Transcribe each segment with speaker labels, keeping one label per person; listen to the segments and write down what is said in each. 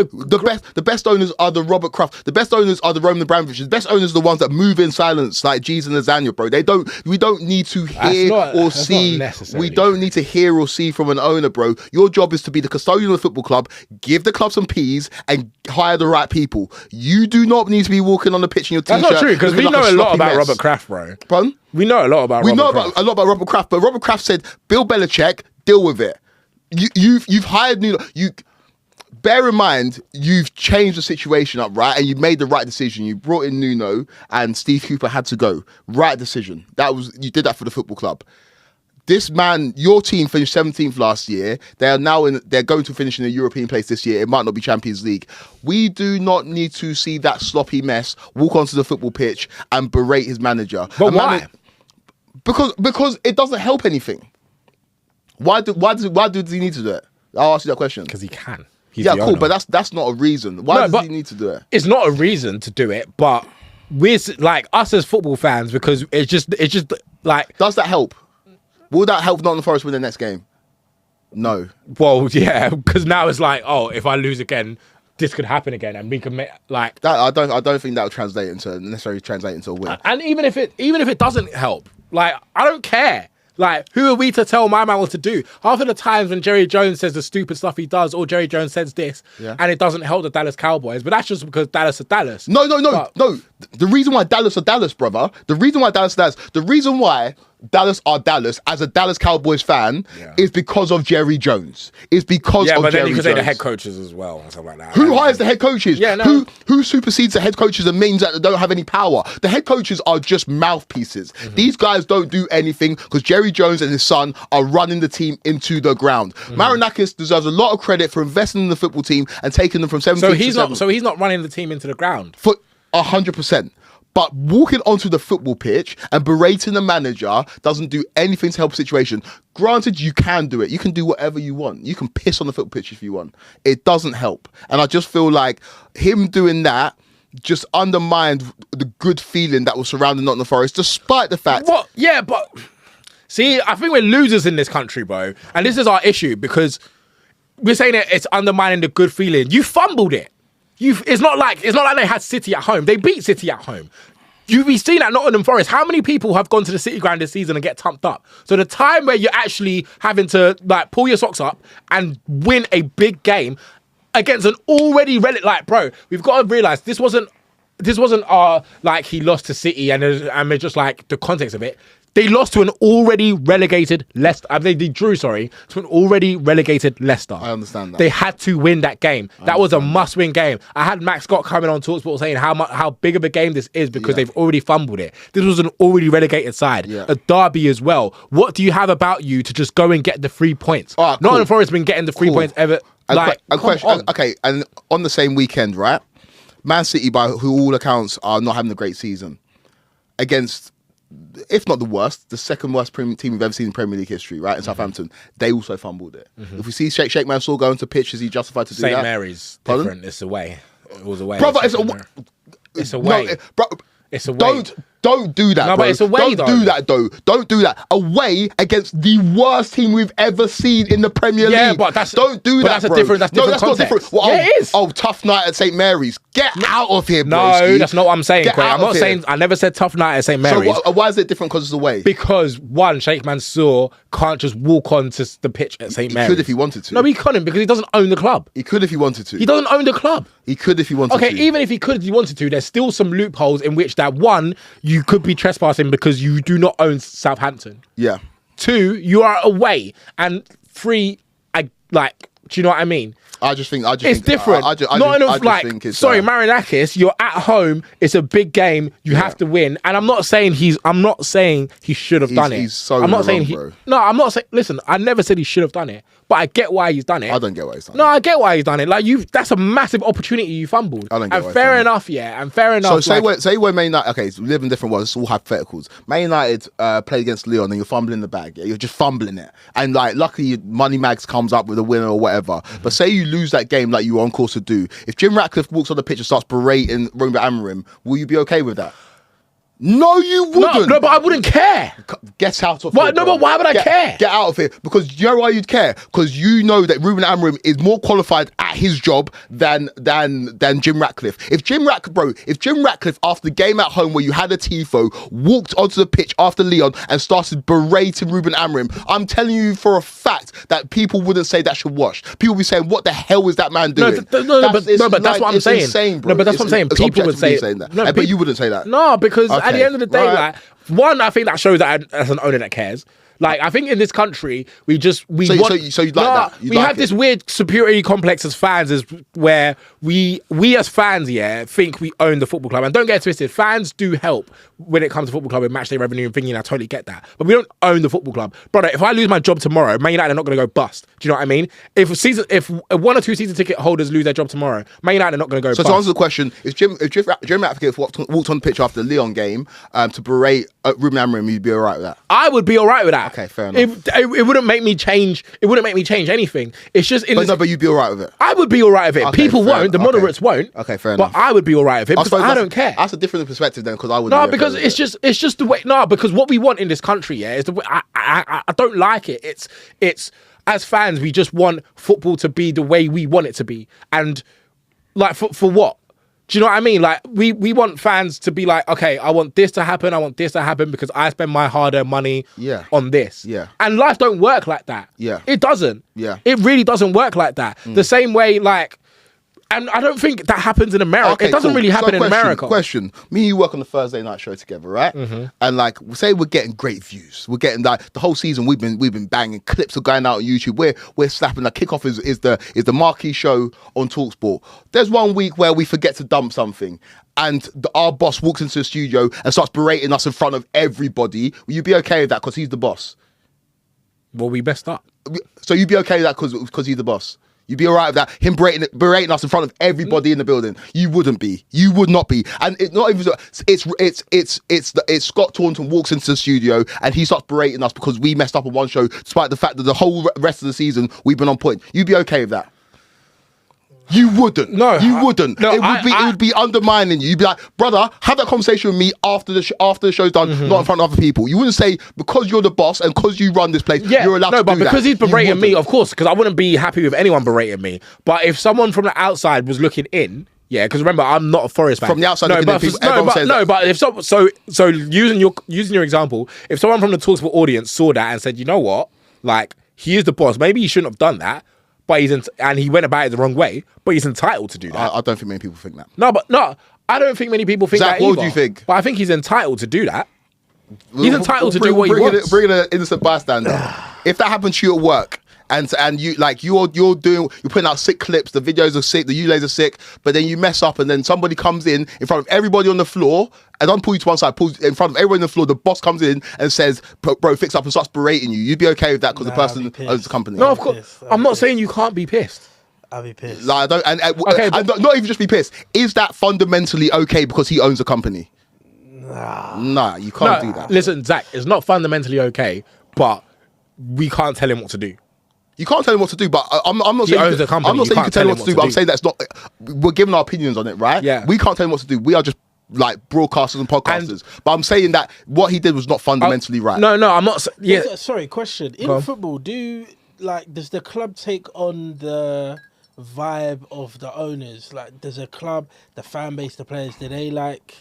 Speaker 1: The best owners are the Robert Kraft. The best owners are the Roman Abramovich. The best owners are the ones that move in silence, like G's and Lasagna, bro. We don't need to hear or see. We don't need to hear or see from an owner, bro. Your job is to be the custodian of the football club, give the club some peas, and hire the right people. You do not need to be walking on the pitch in your t-shirt.
Speaker 2: That's not true, because we know a lot about Robert Kraft, bro.
Speaker 1: Pardon?
Speaker 2: We know a lot about Robert Kraft.
Speaker 1: A lot about Robert Kraft, but Robert Kraft said, Bill Belichick, deal with it. You've hired Nuno. Bear in mind, you've changed the situation up, right? And you made the right decision. You brought in Nuno and Steve Cooper had to go. Right decision. You did that for the football club. This man, your team finished 17th last year. They're going to finish in a European place this year. It might not be Champions League. We do not need to see that sloppy mess walk onto the football pitch and berate his manager.
Speaker 2: But why?
Speaker 1: Because it doesn't help anything. Why does he need to do it? I'll ask you that question.
Speaker 2: Because he can.
Speaker 1: Yeah, cool, but that's not a reason. Why does he need to do it?
Speaker 2: It's not a reason to do it, but we're like us as football fans, because it's just like.
Speaker 1: Does that help? Will that help Nottingham Forest win the next game? No.
Speaker 2: Well, yeah, because now it's like, oh, if I lose again, this could happen again, and we can make like
Speaker 1: that. I don't think that will necessarily translate into a win.
Speaker 2: And even if it doesn't help, like I don't care. Like, who are we to tell my man what to do? Half of the times when Jerry Jones says the stupid stuff he does, or Jerry Jones says this, and it doesn't help the Dallas Cowboys, but that's just because Dallas are Dallas.
Speaker 1: No. The reason why Dallas are Dallas, brother, the reason why Dallas are Dallas as a Dallas Cowboys fan is because of Jerry Jones. It's because of Jerry Jones. Yeah, but then you could say
Speaker 2: the head coaches as well, and stuff like that.
Speaker 1: Who hires the head coaches?
Speaker 2: Yeah, no.
Speaker 1: Who supersedes the head coaches and means that they don't have any power? The head coaches are just mouthpieces. Mm-hmm. These guys don't do anything because Jerry Jones and his son are running the team into the ground. Mm-hmm. Marinakis deserves a lot of credit for investing in the football team and taking them from 17 to 7.
Speaker 2: So he's not running the team into the ground?
Speaker 1: For 100%. But walking onto the football pitch and berating the manager doesn't do anything to help the situation. Granted, you can do it. You can do whatever you want. You can piss on the football pitch if you want. It doesn't help. And I just feel like him doing that just undermined the good feeling that was surrounding Nottingham Forest, despite the fact...
Speaker 2: What? Yeah, but... See, I think we're losers in this country, bro. And this is our issue, because we're saying that it's undermining the good feeling. You fumbled it. It's not like they had City at home. They beat City at home. You've seen at Nottingham Forest, how many people have gone to the City ground this season and get tumped up? So the time where you're actually having to like pull your socks up and win a big game against an already bro, we've got to realise this wasn't like he lost to City and we're just like the context of it. They lost to an already relegated Leicester. They drew, to an already relegated Leicester.
Speaker 1: I understand that.
Speaker 2: They had to win that game. That was a must-win game. I had Max Scott coming on TalkSport saying how big of a game this is because they've already fumbled it. This was an already relegated side. Yeah. A derby as well. What do you have about you to just go and get the 3 points? Right, cool. Nottingham Forest has been getting the 3 points ever.
Speaker 1: A question. Okay, and on the same weekend, right? Man City, by all accounts, are not having a great season against... if not the worst, the second worst team we've ever seen in Premier League history, right? In Southampton, they also fumbled it. Mm-hmm. If we see Sheikh Mansour going to pitch, is he justified to do that?
Speaker 2: St Mary's different. It's away. It was away.
Speaker 1: Brother,
Speaker 2: it's away.
Speaker 1: No, bro,
Speaker 2: it's away.
Speaker 1: Don't do that,
Speaker 2: no,
Speaker 1: bro.
Speaker 2: But it's away,
Speaker 1: Don't do that, though. Don't do that. Away against the worst team we've ever seen in the Premier League.
Speaker 2: Yeah, but don't do that,
Speaker 1: that's
Speaker 2: bro. That's
Speaker 1: not
Speaker 2: context.
Speaker 1: different. Well,
Speaker 2: yeah, it is.
Speaker 1: Oh, tough night at St Mary's. Get out of here, bro.
Speaker 2: No, that's not what I'm saying, Quay. I'm not saying... I never said tough night at St Mary's.
Speaker 1: So why is it different because it's away?
Speaker 2: Because, one, Sheikh Mansour can't just walk onto the pitch at St Mary's.
Speaker 1: He could if he wanted to.
Speaker 2: No, he couldn't because he doesn't own the club.
Speaker 1: He could if he wanted to.
Speaker 2: He doesn't own the club.
Speaker 1: He could if he wanted to.
Speaker 2: Okay, even if he could if he wanted to, there's still some loopholes in which that, one, you could be trespassing because you do not own Southampton.
Speaker 1: Yeah.
Speaker 2: Two, you are away. And three, do you know what I mean?
Speaker 1: I just think
Speaker 2: it's different. Marinakis, you're at home. It's a big game. You have to win. And I'm not saying he should have done it.
Speaker 1: He's so
Speaker 2: I'm not saying
Speaker 1: bro.
Speaker 2: No, I'm not saying. Listen, I never said he should have done it, but I get why he's done it.
Speaker 1: I don't get why he's done it.
Speaker 2: No, I get why he's done it. Like that's a massive opportunity you fumbled.
Speaker 1: I don't get why.
Speaker 2: And fair enough, yeah. And fair enough.
Speaker 1: So say where Man United. Okay, so we live in different worlds. It's all hypotheticals. Man United play against Lyon and you're fumbling the bag. Yeah? You're just fumbling it, and luckily Money Mags comes up with a winner or whatever. Mm-hmm. But say you lose that game like you were on course to do. If Jim Ratcliffe walks on the pitch and starts berating Roman Amorim, will you be okay with that? No, you wouldn't.
Speaker 2: No, but I wouldn't care.
Speaker 1: Get out of
Speaker 2: What?
Speaker 1: it.
Speaker 2: No,
Speaker 1: bro.
Speaker 2: but why would I care?
Speaker 1: Get out of it. Because you know why you'd care? Because you know that Ruben Amorim is more qualified at his job than Jim Ratcliffe. If Jim Ratcliffe, after the game at home where you had a tifo, walked onto the pitch after Leon and started berating Ruben Amorim, I'm telling you for a fact that people wouldn't say that should wash. People would be saying, what the hell is that man doing?
Speaker 2: But that's what I'm saying.
Speaker 1: Insane, bro.
Speaker 2: No, but that's what I'm saying.
Speaker 1: It's
Speaker 2: People would say
Speaker 1: saying that.
Speaker 2: No,
Speaker 1: but you wouldn't say that.
Speaker 2: No, because at
Speaker 1: Okay.
Speaker 2: the end of the day,
Speaker 1: Right.
Speaker 2: like, one, I think that shows that as an owner that cares. Like, I think in this country, so
Speaker 1: you'd like that? You'd
Speaker 2: we
Speaker 1: like
Speaker 2: have
Speaker 1: it?
Speaker 2: this weird superiority complex as fans, is where we as fans, think we own the football club. And don't get it twisted, fans do help when it comes to football club and match day revenue and thinking. I totally get that, but we don't own the football club, brother. If I lose my job tomorrow, Man United are not going to go bust. Do you know what I mean? If one or two season ticket holders lose their job tomorrow, Man United are not going to go.
Speaker 1: So
Speaker 2: bust.
Speaker 1: to answer the question, if Jim Ratcliffe walked on the pitch after the Leon game to berate Ruben Amorim, you'd be all right with that?
Speaker 2: I would be all right with that.
Speaker 1: Okay, fair enough.
Speaker 2: It wouldn't make me change. It wouldn't make me change anything. It's just
Speaker 1: But you'd be all right with it.
Speaker 2: I would be all right with it.
Speaker 1: Okay,
Speaker 2: People
Speaker 1: fair
Speaker 2: won't. The
Speaker 1: enough.
Speaker 2: moderates won't.
Speaker 1: Okay, fair enough.
Speaker 2: But I would be all right with it because I don't care.
Speaker 1: That's a different perspective then, because I wouldn't.
Speaker 2: No,
Speaker 1: be okay
Speaker 2: because
Speaker 1: with
Speaker 2: it's just the way. No, because what we want in this country, is the way. I don't like it. It's as fans, we just want football to be the way we want it to be, and like for what? Do you know what I mean? Like we want fans to be like, okay, I want this to happen. I want this to happen because I spend my hard-earned money on this.
Speaker 1: Yeah.
Speaker 2: And life don't work like that.
Speaker 1: Yeah.
Speaker 2: It doesn't.
Speaker 1: Yeah.
Speaker 2: It really doesn't work like that. The same way, like. And I don't think that happens in America.
Speaker 1: Okay,
Speaker 2: it doesn't
Speaker 1: cool.
Speaker 2: really happen in America.
Speaker 1: Question. Me and you work on the Thursday night show together, right?
Speaker 2: Mm-hmm.
Speaker 1: And like, say we're getting great views. We're getting like the whole season. We've been banging. Clips are going out on YouTube. We're slapping. The kickoff is the marquee show on Talksport. There's one week where we forget to dump something, and our boss walks into the studio and starts berating us in front of everybody. Will you be okay with that? Because he's the boss.
Speaker 2: Well, we best up.
Speaker 1: So you'd be okay with that because he's the boss. You'd be all right with that. Him berating us in front of everybody in the building. You wouldn't be. You would not be. And it's not even. It's Scott Taunton walks into the studio and he starts berating us because we messed up on one show, despite the fact that the whole rest of the season we've been on point. You'd be okay with that. You wouldn't.
Speaker 2: No,
Speaker 1: you wouldn't.
Speaker 2: No,
Speaker 1: it would be undermining you. You'd be like, brother, have that conversation with me after the show's done, not in front of other people. You wouldn't say because you're the boss and because you run this place, you're allowed to do that.
Speaker 2: No, but because he's berating me,
Speaker 1: wouldn't.
Speaker 2: of course, because I wouldn't be happy with anyone berating me. But if someone from the outside was looking in, because remember, I'm not a Forest fan.
Speaker 1: From the outside looking in,
Speaker 2: but if so using your example, if someone from the Talksport audience saw that and said, you know what, like he is the boss, maybe he shouldn't have done that. But and he went about it the wrong way, but he's entitled to do that.
Speaker 1: I don't think many people think that.
Speaker 2: No, I don't think many people think
Speaker 1: Zach,
Speaker 2: that either.
Speaker 1: what do you think?
Speaker 2: But I think he's entitled to do that. He's entitled to do what he wants.
Speaker 1: Bring in an innocent bystander. If that happened to you at work, and you like you're putting out sick clips, the videos are sick, the ULAs are sick, but then you mess up, and then somebody comes in front of everybody on the floor, and don't pull you to one side, pulls in front of everyone on the floor. The boss comes in and says, "Bro, fix up," and starts berating you. You'd be okay with that because the person owns the company.
Speaker 2: No, of course. I'm not saying you can't be pissed.
Speaker 3: I'll be pissed.
Speaker 1: Like, I don't,
Speaker 2: Okay,
Speaker 1: and not even just be pissed. Is that fundamentally okay because he owns a company? Nah, you can't do that.
Speaker 2: Listen, Zach, it's not fundamentally okay, but we can't tell him what to do.
Speaker 1: You can't tell him what to do, but I'm not
Speaker 2: He
Speaker 1: saying
Speaker 2: owns the company.
Speaker 1: I'm not
Speaker 2: You
Speaker 1: saying you
Speaker 2: can't
Speaker 1: can tell him
Speaker 2: tell
Speaker 1: what to do, but I'm saying that's not. We're giving our opinions on it, right?
Speaker 2: Yeah.
Speaker 1: We can't tell him what to do. We are just like broadcasters and podcasters. But I'm saying that what he did was not fundamentally right.
Speaker 2: No, I'm not. Yeah,
Speaker 3: Sorry, question. In football, does the club take on the vibe of the owners? Like, does a club, the fan base, the players, do they like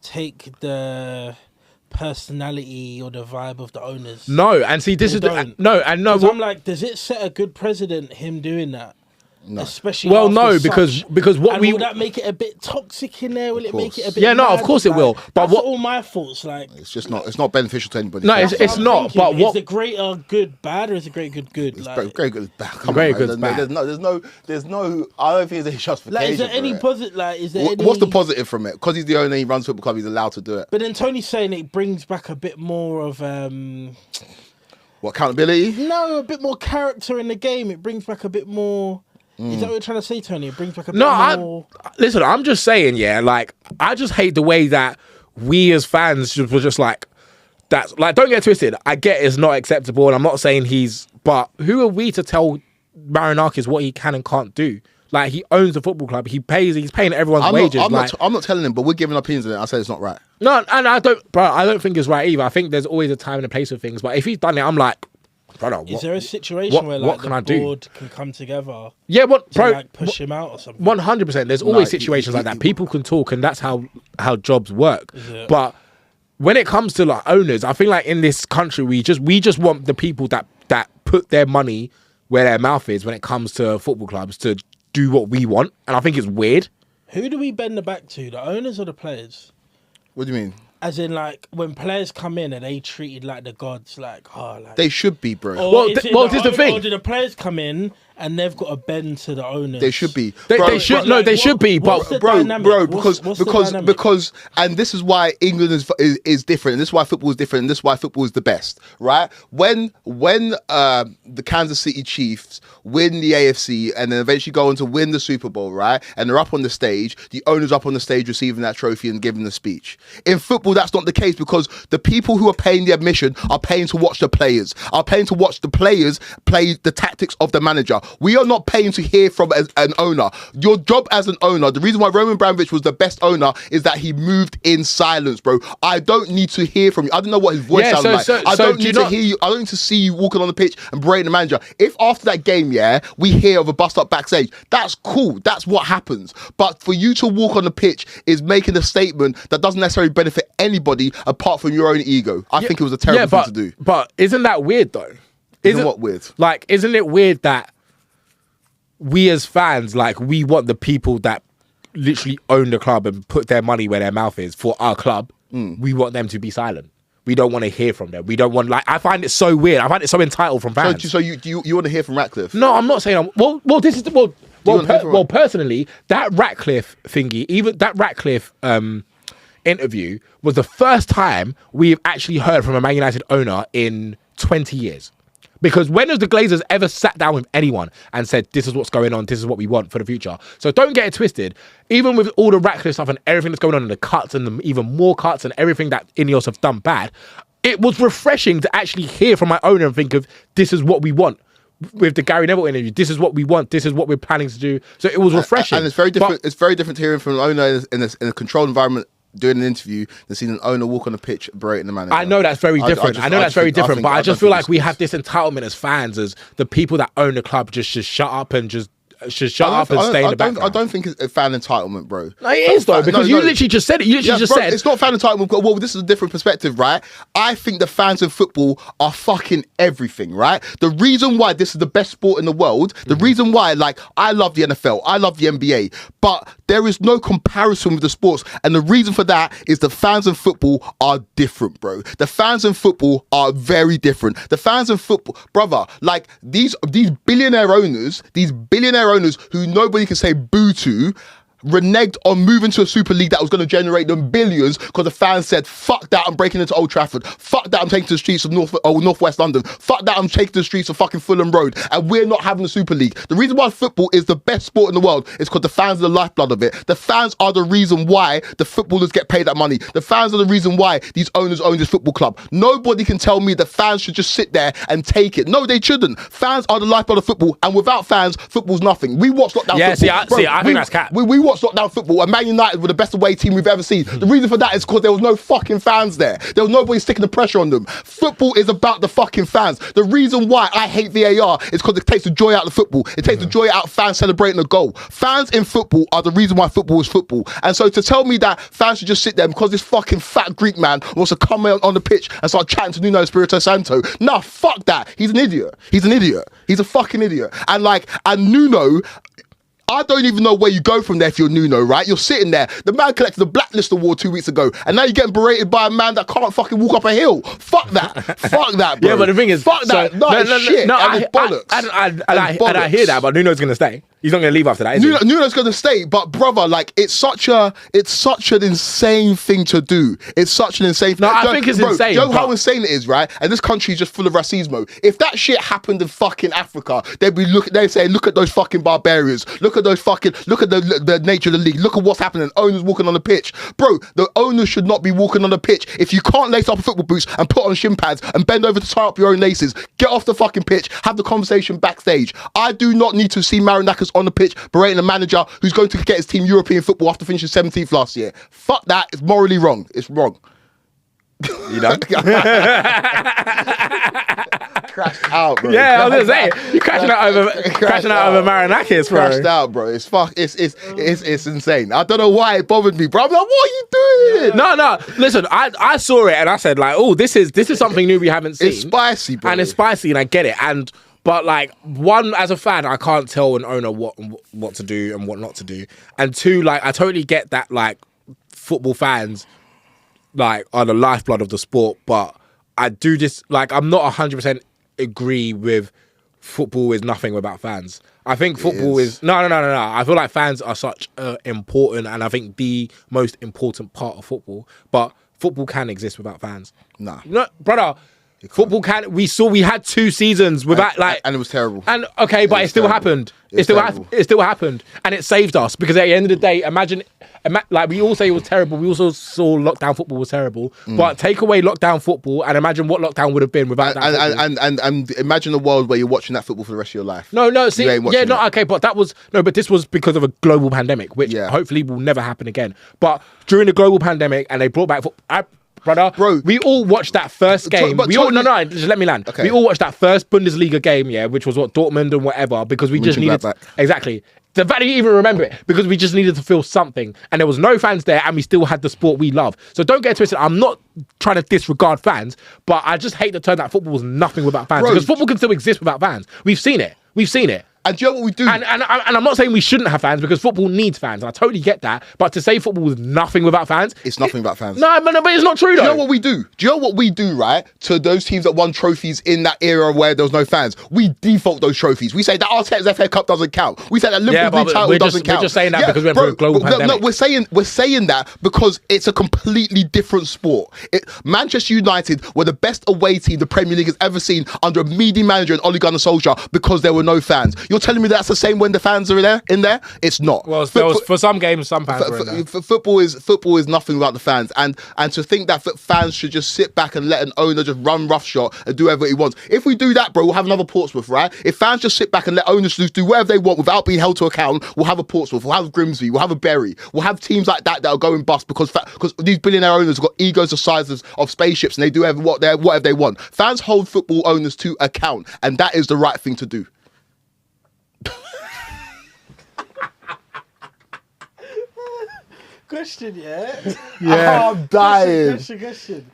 Speaker 3: take the personality or the vibe of the owners?
Speaker 2: no, and see, this
Speaker 3: They
Speaker 2: is the,
Speaker 3: don't.
Speaker 2: no, and no.
Speaker 3: 'Cause I'm like, does it set a good precedent, him doing that?
Speaker 1: No.
Speaker 3: Especially
Speaker 2: Well,
Speaker 3: after
Speaker 2: no,
Speaker 3: such-
Speaker 2: because what
Speaker 3: and
Speaker 2: we
Speaker 3: will that make it a bit toxic in there? Will it make it a bit?
Speaker 2: Yeah, no, of
Speaker 3: mad?
Speaker 2: course it will. But
Speaker 3: that's
Speaker 2: what-
Speaker 3: all my thoughts. Like,
Speaker 1: It's just not. It's not beneficial to anybody.
Speaker 2: No,
Speaker 1: That's
Speaker 2: it's
Speaker 3: I'm
Speaker 2: not.
Speaker 3: thinking,
Speaker 2: But what?
Speaker 3: is the greater good bad or is the great good good? Like,
Speaker 1: very good. Come
Speaker 2: Very
Speaker 1: on,
Speaker 2: good,
Speaker 1: man.
Speaker 2: bad.
Speaker 1: There's no. I don't think there's any justification.
Speaker 3: like, is there
Speaker 1: for
Speaker 3: any
Speaker 1: it.
Speaker 3: positive? Like, is there any?
Speaker 1: What's the positive from it? Because he's the owner, he runs football club. He's allowed to do it.
Speaker 3: But then Tony's saying it brings back a bit more of
Speaker 1: What accountability?
Speaker 3: a bit more character in the game. It brings back a bit more. Is that what you're trying to say, Tony? It brings back a bit more.
Speaker 2: Listen, I'm just saying, like, I just hate the way that we as fans were just like, that's like, don't get twisted. I get it's not acceptable, and I'm not saying but who are we to tell Marinakis what he can and can't do? Like, he owns the football club. He's paying everyone's wages.
Speaker 1: I'm not telling him, but we're giving opinions on it. I say it's not right.
Speaker 2: No, and I don't think it's right either. I think there's always a time and a place for things. But if he's done it, I'm like, brother,
Speaker 3: is there a situation where like the board can come together?
Speaker 2: Yeah,
Speaker 3: like push him out or something?
Speaker 2: 100%. There's always situations like that. People can talk, and that's how jobs work. But when it comes to like owners, I think like in this country, we just want the people that put their money where their mouth is when it comes to football clubs to do what we want, and I think it's weird.
Speaker 3: Who do we bend the back to, the owners or the players?
Speaker 1: What do you mean?
Speaker 3: As in, like, when players come in and they treated like the gods, like,
Speaker 1: they should be, bro.
Speaker 2: This is the thing.
Speaker 3: Or do the players come in and they've got to bend to the owners?
Speaker 1: They should be.
Speaker 2: They should be. But
Speaker 1: because, and this is why England is different, and this is why football is different, and this is why football is the best, right? When the Kansas City Chiefs win the AFC and then eventually go on to win the Super Bowl, right? And they're up on the stage, the owner's up on the stage receiving that trophy and giving the speech. In football, that's not the case, because the people who are paying the admission are paying to watch the players, play the tactics of the manager. We are not paying to hear from an owner. Your job as an owner, the reason why Roman Abramovich was the best owner is that he moved in silence, bro. I don't need to hear from you. I don't know what his voice sounds like. I don't need to hear you. I don't need to see you walking on the pitch and berating the manager. If after that game, we hear of a bust up backstage, that's cool. That's what happens. But for you to walk on the pitch is making a statement that doesn't necessarily benefit anybody apart from your own ego. I think it was a terrible thing to do.
Speaker 2: But isn't that weird though?
Speaker 1: Isn't what weird?
Speaker 2: Like, isn't it weird that we as fans, like, we want the people that literally own the club and put their money where their mouth is for our club, we want them to be silent. We don't want to hear from them. We don't want, like, I find it so weird. I find it so entitled from fans.
Speaker 1: So you want to hear from Ratcliffe?
Speaker 2: No, I'm not saying, personally, that Ratcliffe thingy, even that Ratcliffe interview was the first time we've actually heard from a Man United owner in 20 years. Because when has the Glazers ever sat down with anyone and said, this is what's going on, this is what we want for the future? So don't get it twisted. Even with all the Ratcliffe stuff and everything that's going on in the cuts and the even more cuts and everything that Ineos have done bad, it was refreshing to actually hear from my owner and think of, this is what we want. With the Gary Neville interview, this is what we want, this is what we're planning to do. So it was refreshing.
Speaker 1: And it's very different. It's very different to hearing from an owner in a controlled environment doing an interview than seeing an owner walk on the pitch berating the manager.
Speaker 2: I know that's very different. I know that's very different, but I just feel like we have this entitlement as fans, as the people that own the club just shut up and just shut up and stay in the background.
Speaker 1: I don't think it's a fan entitlement, bro.
Speaker 2: No, it is though, because you literally just said it. You literally just said
Speaker 1: it's not fan entitlement. Well, this is a different perspective, right? I think the fans of football are fucking everything, right? The reason why this is the best sport in the world, the reason why, like, I love the NFL, I love the NBA, but there is no comparison with the sports, and the reason for that is the fans of football are different, bro. The fans in football are very different. The fans of football, brother, like these billionaire owners who nobody can say boo to, reneged on moving to a Super League that was going to generate them billions because the fans said, fuck that, I'm breaking into Old Trafford. Fuck that, I'm taking to the streets of Northwest London. Fuck that, I'm taking to the streets of fucking Fulham Road. And we're not having the Super League. The reason why football is the best sport in the world is because the fans are the lifeblood of it. The fans are the reason why the footballers get paid that money. The fans are the reason why these owners own this football club. Nobody can tell me the fans should just sit there and take it. No, they shouldn't. Fans are the lifeblood of football, and without fans, football's nothing. We watch lockdown football.
Speaker 2: I think that's cat.
Speaker 1: We watched lockdown football, and Man United were the best away team we've ever seen. The reason for that is because there was no fucking fans there. There was nobody sticking the pressure on them. Football is about the fucking fans. The reason why I hate VAR is because it takes the joy out of football. It takes the joy out of fans celebrating a goal. Fans in football are the reason why football is football. And so to tell me that fans should just sit there because this fucking fat Greek man wants to come on the pitch and start chatting to Nuno Espirito Santo, nah, fuck that. He's an idiot. He's an idiot. He's a fucking idiot. And Nuno, I don't even know where you go from there if you're Nuno, right? You're sitting there. The man collected the Blacklist Award 2 weeks ago, and now you're getting berated by a man that can't fucking walk up a hill. Fuck that. Fuck that, bro.
Speaker 2: Yeah, but the thing is,
Speaker 1: fuck that. Shit.
Speaker 2: I hear that, but Nuno's going to stay. He's not going to leave after that, is he?
Speaker 1: Nuno's going to stay, but brother, like, it's such an insane thing to do. It's such an insane thing.
Speaker 2: No, I think it's insane.
Speaker 1: You know how insane it is, right? And this country is just full of racismo. If that shit happened in fucking Africa, they'd say, look at those fucking barbarians. Look at the nature of the league. Look at what's happening. Owners walking on the pitch. Bro, the owners should not be walking on the pitch. If you can't lace up football boots and put on shin pads and bend over to tie up your own laces, get off the fucking pitch, have the conversation backstage. I do not need to see Marinakis players on the pitch berating a manager who's going to get his team European football after finishing 17th last year. Fuck that. It's morally wrong. It's wrong.
Speaker 2: You know?
Speaker 1: Crashed out, bro.
Speaker 2: Yeah, I was gonna say you crashing out over Marinakis, bro.
Speaker 1: Crashed out, bro. It's insane. I don't know why it bothered me, bro. I'm like, what are you doing?
Speaker 2: No. Listen, I saw it and I said like, oh, this is something new we haven't seen.
Speaker 1: It's spicy, bro.
Speaker 2: And it's spicy, and I get it. But like, one, as a fan, I can't tell an owner what to do and what not to do. And two, like, I totally get that like football fans like are the lifeblood of the sport, but I do just like I'm not 100% agree with football is nothing without fans. I think football is no. I feel like fans are such important, and I think the most important part of football. But football can exist without fans.
Speaker 1: Nah,
Speaker 2: no, brother. Football can. We had 2 seasons without
Speaker 1: and it was terrible.
Speaker 2: And okay, but it still happened. It still happened, and it saved us because at the end of the day, imagine like we all say it was terrible. We also saw lockdown football was terrible, but take away lockdown football and imagine what lockdown would have been without that.
Speaker 1: And imagine a world where you're watching that football for the rest of your life.
Speaker 2: No, see, okay, but but this was because of a global pandemic, which hopefully will never happen again. But during the global pandemic, and they brought back Bro, we all watched that first game. Just let me land. Okay. We all watched that first Bundesliga game, which was Dortmund and whatever, because we just needed exactly. The fact that you even remember it, because we just needed to feel something, and there was no fans there, and we still had the sport we love. So don't get twisted. I'm not trying to disregard fans, but I just hate the term that football was nothing without fans, because football can still exist without fans. We've seen it.
Speaker 1: And do you know what we do?
Speaker 2: And I'm not saying we shouldn't have fans, because football needs fans. And I totally get that. But to say football is nothing without fans,
Speaker 1: it's nothing without fans.
Speaker 2: No, but it's not true though.
Speaker 1: Do you know what we do? Do you know what we do, right? To those teams that won trophies in that era where there was no fans, we default those trophies. We say that Arteta's FA Cup doesn't count. We say that Liverpool title doesn't count.
Speaker 2: We're just saying that because we're through a global pandemic.
Speaker 1: No, we're saying that because it's a completely different sport. Manchester United were the best away team the Premier League has ever seen under a media manager and Ole Gunnar Solskjaer because there were no fans. You're telling me that's the same when the fans are in there? It's not.
Speaker 2: Well, for some games, some fans were in there.
Speaker 1: Football is nothing without the fans, and to think that fans should just sit back and let an owner just run roughshod and do whatever he wants. If we do that, bro, we'll have another Portsmouth, right? If fans just sit back and let owners just do whatever they want without being held to account, we'll have a Portsmouth, we'll have Grimsby, we'll have a Bury, we'll have teams like that are going bust because these billionaire owners have got egos the size of spaceships and they do whatever they want. Fans hold football owners to account, and that is the right thing to do.
Speaker 3: Question,
Speaker 1: I'm dying.
Speaker 3: Question.